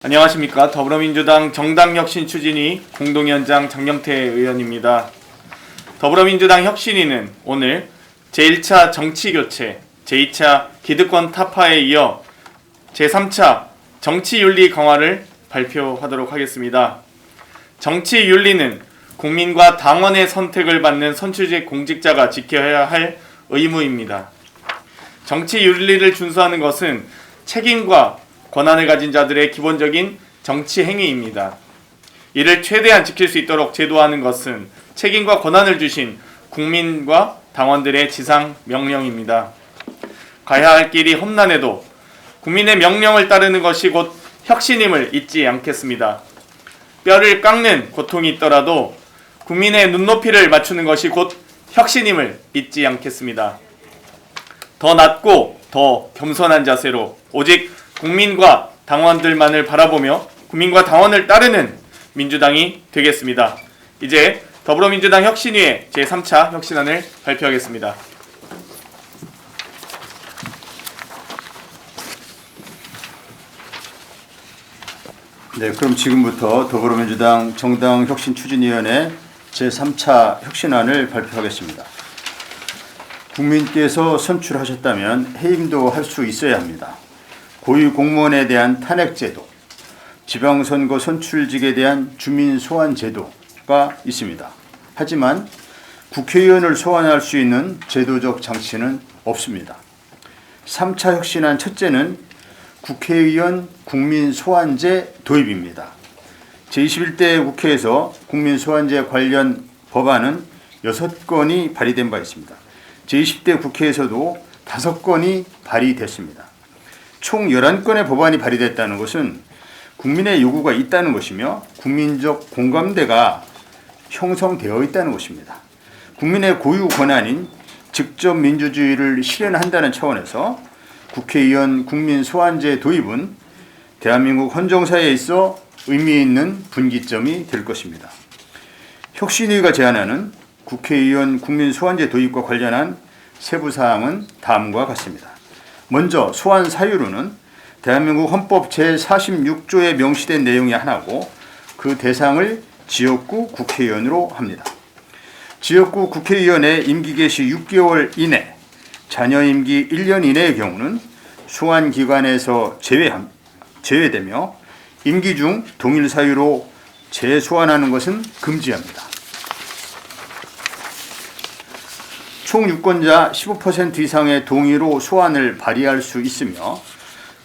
안녕하십니까. 더불어민주당 정당혁신 추진위 공동위원장 장영태 의원입니다. 더불어민주당 혁신위는 오늘 제1차 정치교체, 제2차 기득권 타파에 이어 제3차 정치윤리 강화를 발표하도록 하겠습니다. 정치윤리는 국민과 당원의 선택을 받는 선출직 공직자가 지켜야 할 의무입니다. 정치윤리를 준수하는 것은 책임과 권한을 가진 자들의 기본적인 정치 행위입니다. 이를 최대한 지킬 수 있도록 제도하는 것은 책임과 권한을 주신 국민과 당원들의 지상 명령입니다. 가야 할 길이 험난해도 국민의 명령을 따르는 것이 곧 혁신임을 잊지 않겠습니다. 뼈를 깎는 고통이 있더라도 국민의 눈높이를 맞추는 것이 곧 혁신임을 잊지 않겠습니다. 더 낮고 더 겸손한 자세로 오직 국민과 당원들만을 바라보며 국민과 당원을 따르는 민주당이 되겠습니다. 이제 더불어민주당 혁신위의 제3차 혁신안을 발표하겠습니다. 네, 그럼 지금부터 더불어민주당 정당혁신추진위원회 제3차 혁신안을 발표하겠습니다. 국민께서 선출하셨다면 해임도 할 수 있어야 합니다. 고위 공무원에 대한 탄핵제도, 지방선거 선출직에 대한 주민 소환 제도가 있습니다. 하지만 국회의원을 소환할 수 있는 제도적 장치는 없습니다. 3차 혁신안 첫째는 국회의원 국민소환제 도입입니다. 제21대 국회에서 국민소환제 관련 법안은 6건이 발의된 바 있습니다. 제20대 국회에서도 5건이 발의됐습니다. 총 11건의 법안이 발의됐다는 것은 국민의 요구가 있다는 것이며 국민적 공감대가 형성되어 있다는 것입니다. 국민의 고유 권한인 직접 민주주의를 실현한다는 차원에서 국회의원 국민소환제 도입은 대한민국 헌정사에 있어 의미 있는 분기점이 될 것입니다. 혁신위가 제안하는 국회의원 국민소환제 도입과 관련한 세부사항은 다음과 같습니다. 먼저 소환 사유로는 대한민국 헌법 제46조에 명시된 내용이 하나고 그 대상을 지역구 국회의원으로 합니다. 지역구 국회의원의 임기 개시 6개월 이내, 자녀 임기 1년 이내의 경우는 소환 기간에서 제외되며 임기 중 동일 사유로 재소환하는 것은 금지합니다. 총 유권자 15% 이상의 동의로 소환을 발의할 수 있으며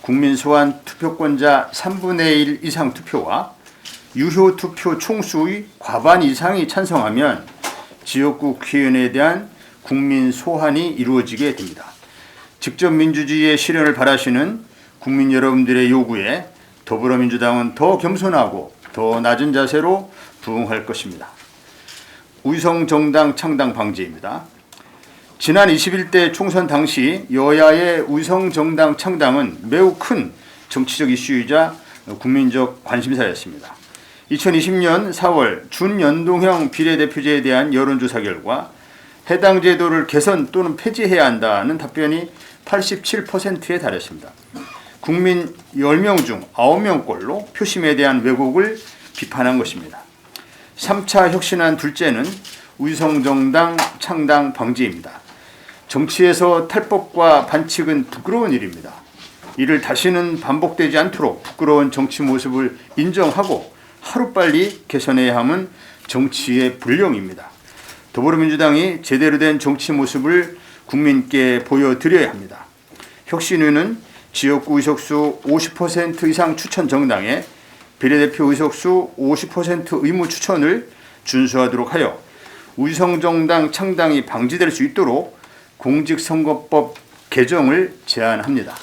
국민소환 투표권자 3분의 1 이상 투표와 유효 투표 총수의 과반 이상이 찬성하면 지역구 국회의원에 대한 국민 소환이 이루어지게 됩니다. 직접 민주주의의 실현을 바라시는 국민 여러분들의 요구에 더불어민주당은 더 겸손하고 더 낮은 자세로 부응할 것입니다. 위성정당 창당 방지입니다. 지난 21대 총선 당시 여야의 위성정당 창당은 매우 큰 정치적 이슈이자 국민적 관심사였습니다. 2020년 4월 준연동형 비례대표제에 대한 여론조사 결과 해당 제도를 개선 또는 폐지해야 한다는 답변이 87%에 달했습니다. 국민 10명 중 9명꼴로 표심에 대한 왜곡을 비판한 것입니다. 3차 혁신안 둘째는 위성정당 창당 방지입니다. 정치에서 탈법과 반칙은 부끄러운 일입니다. 이를 다시는 반복되지 않도록 부끄러운 정치 모습을 인정하고 하루빨리 개선해야 함은 정치의 불령입니다. 더불어민주당이 제대로 된 정치 모습을 국민께 보여드려야 합니다. 혁신위는 지역구 의석수 50% 이상 추천 정당에 비례대표 의석수 50% 의무 추천을 준수하도록 하여 위성정당 창당이 방지될 수 있도록 공직선거법 개정을 제안합니다.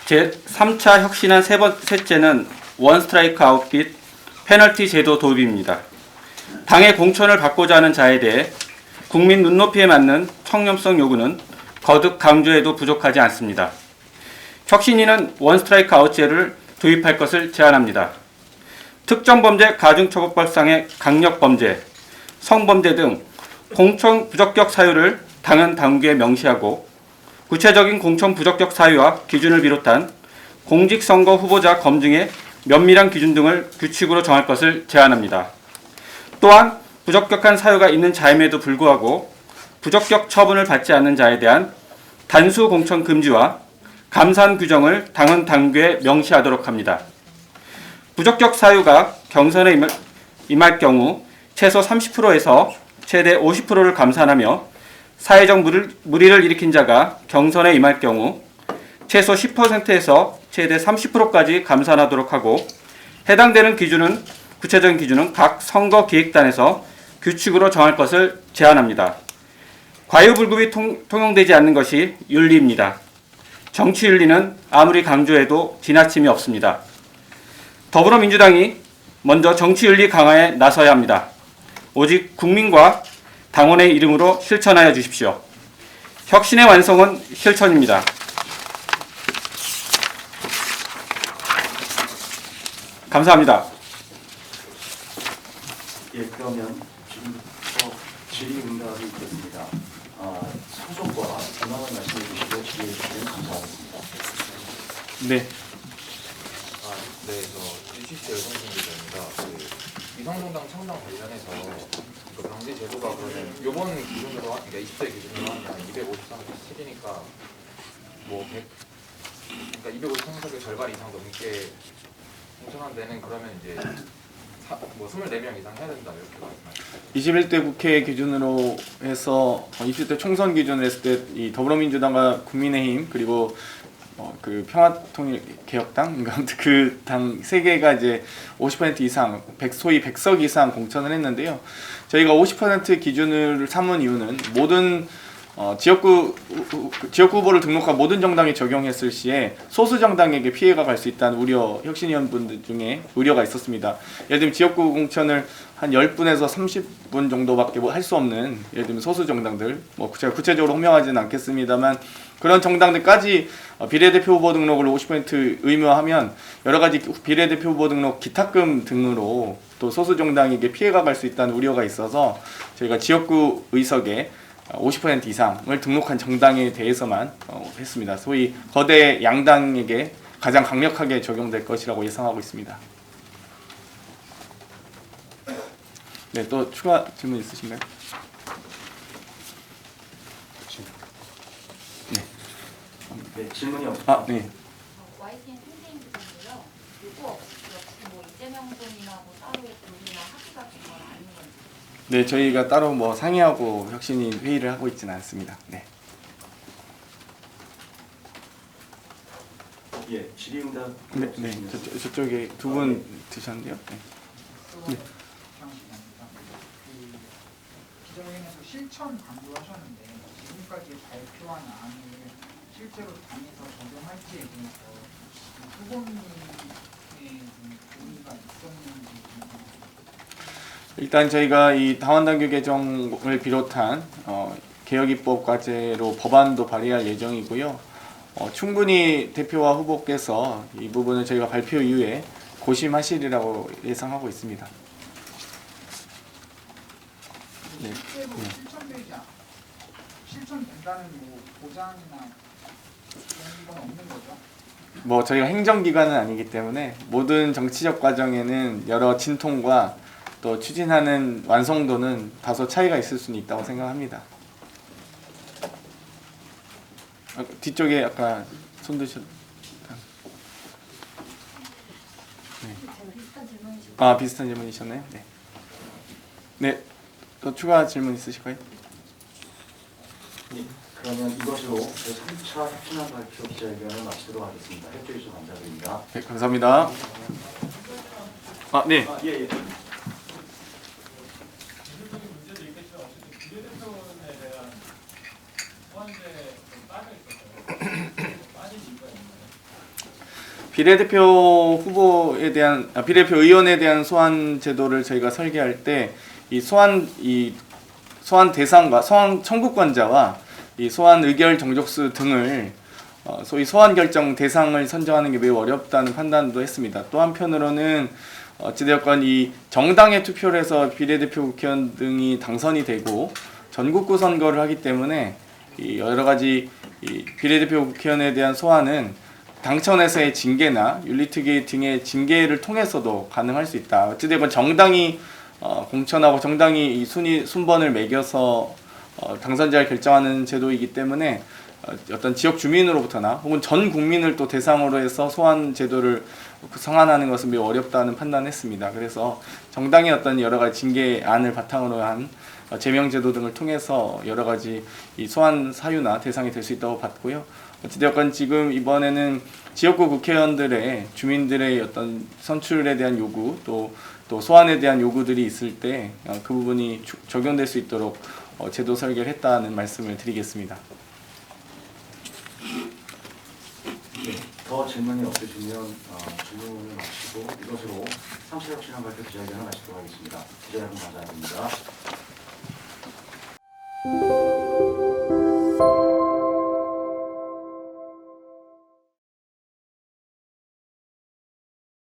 제3차 혁신안 셋째는 원스트라이크 아웃빗 페널티 제도 도입입니다. 당의 공천을 받고자 하는 자에 대해 국민 눈높이에 맞는 청렴성 요구는 거듭 강조해도 부족하지 않습니다. 혁신위는 원스트라이크 아웃제를 도입할 것을 제안합니다. 특정범죄 가중처벌법상의 강력범죄, 성범죄 등 공천 부적격 사유를 당연 당국에 명시하고 구체적인 공천 부적격 사유와 기준을 비롯한 공직선거 후보자 검증의 면밀한 기준 등을 규칙으로 정할 것을 제안합니다. 또한 부적격한 사유가 있는 자임에도 불구하고 부적격 처분을 받지 않는 자에 대한 단수 공천 금지와 감산 규정을 당헌 당규에 명시하도록 합니다. 부적격 사유가 경선에 임할 경우 최소 30%에서 최대 50%를 감산하며 사회적 물의를 일으킨 자가 경선에 임할 경우 최소 10%에서 최대 30%까지 감산하도록 하고 해당되는 구체적인 기준은 각 선거기획단에서 규칙으로 정할 것을 제안합니다. 과유불급이 통용되지 않는 것이 윤리입니다. 정치윤리는 아무리 강조해도 지나침이 없습니다. 더불어민주당이 먼저 정치윤리 강화에 나서야 합니다. 오직 국민과 당원의 이름으로 실천하여 주십시오. 혁신의 완성은 실천입니다. 감사합니다. 예, 그러면 지금부터 질의응답이 있겠습니다. 소속과 근황을 말씀해 주시고 질의해 주시면 감사하겠습니다. 네. 네, 저 일치시 여성분들입니다. 위성정당 창당 관련해서 그 방지 제도가 그러면 요번 기준으로 그러니까 20대 기준으로 하면 253석 7이니까 뭐 100, 그러니까 253석의 절반 이상 넘게 공천한 데는 그러면 이제 뭐 24명 이상 해야 된다 이렇게 말씀하셨어요. 21대 국회 기준으로 해서 20대 총선 기준으로 했을 때 이 더불어민주당과 국민의힘 그리고 그 평화통일개혁당 그 당 세 개가 이제 50% 이상, 소위 100석 이상 공천을 했는데요. 저희가 50% 기준을 삼은 이유는 모든 지역구 후보를 등록한 모든 정당에 적용했을 시에 소수 정당에게 피해가 갈 수 있다는 우려, 혁신위원분들 중에 우려가 있었습니다. 예를 들면 지역구 공천을 한 10분에서 30분 정도밖에 할 수 없는 예를 들면 소수 정당들, 제가 구체적으로 호명하지는 않겠습니다만 그런 정당들까지 비례대표 후보 등록을 50% 의무화하면 여러 가지 비례대표 후보 등록 기탁금 등으로 또 소수 정당에게 피해가 갈 수 있다는 우려가 있어서 저희가 지역구 의석에 50% 이상을 등록한 정당에 대해서만 했습니다. 소위 거대 양당에게 가장 강력하게 적용될 것이라고 예상하고 있습니다. 네, 또 추가 질문 있으신가요? 네, 질문이 없습니다. 네. YTN 캠페인인데요. 요거 역시 뭐 이재명 군이나 뭐 따로 그룹이나 합의가 된 건 아닌 건지. 네, 저희가 따로 상의하고 혁신이 회의를 하고 있지는 않습니다. 네. 예, 질의응답. 네, 저쪽에 두 분 드셨는데요. 네. 기자회견에서 실천 강조하셨는데 지금까지 발표한 안을 실제로 당에서 적용할지에 대해서 후보님의 동의가 있었는지 일단 저희가 이 당원당규 개정을 비롯한 개혁입법 과제로 법안도 발의할 예정이고요. 충분히 대표와 후보께서 이 부분을 저희가 발표 이후에 고심하시리라고 예상하고 있습니다. 네. 실제로 실천된다는 뭐 보장이나 그런 건 없는 거죠? 저희가 행정기관은 아니기 때문에 모든 정치적 과정에는 여러 진통과 또 추진하는 완성도는 다소 차이가 있을 수는 있다고 생각합니다. 뒤쪽에 아까 손 드셨. 네. 비슷한 질문이셨나요? 네. 네. 또 추가 질문 있으실까요? 네, 그러면 이것으로 제3차 혁신안 발표 기자회견을 마치도록 하겠습니다. 협조해 주셔서 감사드립니다. 네, 감사합니다. 네. 예. 비례대표 후보에 대한 비례대표 의원에 대한 소환 제도를 저희가 설계할 때 이 소환 대상과 소환 청구권자와 이 소환 의결 정족수 등을 소위 소환 결정 대상을 선정하는 게 매우 어렵다는 판단도 했습니다. 또 한편으로는 어찌되었건 이 정당에 투표를 해서 비례대표 국회의원 등이 당선이 되고 전국구 선거를 하기 때문에 이 여러 가지 이 비례대표 국회의원에 대한 소환은 당청에서의 징계나 윤리특위 등의 징계를 통해서도 가능할 수 있다. 어찌되건 정당이 공천하고 정당이 이 순번을 매겨서 당선자를 결정하는 제도이기 때문에 어떤 지역 주민으로부터나 혹은 전 국민을 또 대상으로 해서 소환 제도를 성안하는 것은 매우 어렵다는 판단했습니다. 그래서 정당의 어떤 여러 가지 징계안을 바탕으로 한 제명 제도 등을 통해서 여러 가지 이 소환 사유나 대상이 될 수 있다고 봤고요. 어찌되었건 지금 이번에는 지역구 국회의원들의 주민들의 어떤 선출에 대한 요구 또 소환에 대한 요구들이 있을 때 그 부분이 적용될 수 있도록 제도 설계를 했다는 말씀을 드리겠습니다. 더 질문이 없으시면 질문을 마치고 이것으로 37억 실현 발표 기자회견을 마치도록 하겠습니다. 기자 여러분 감사합니다.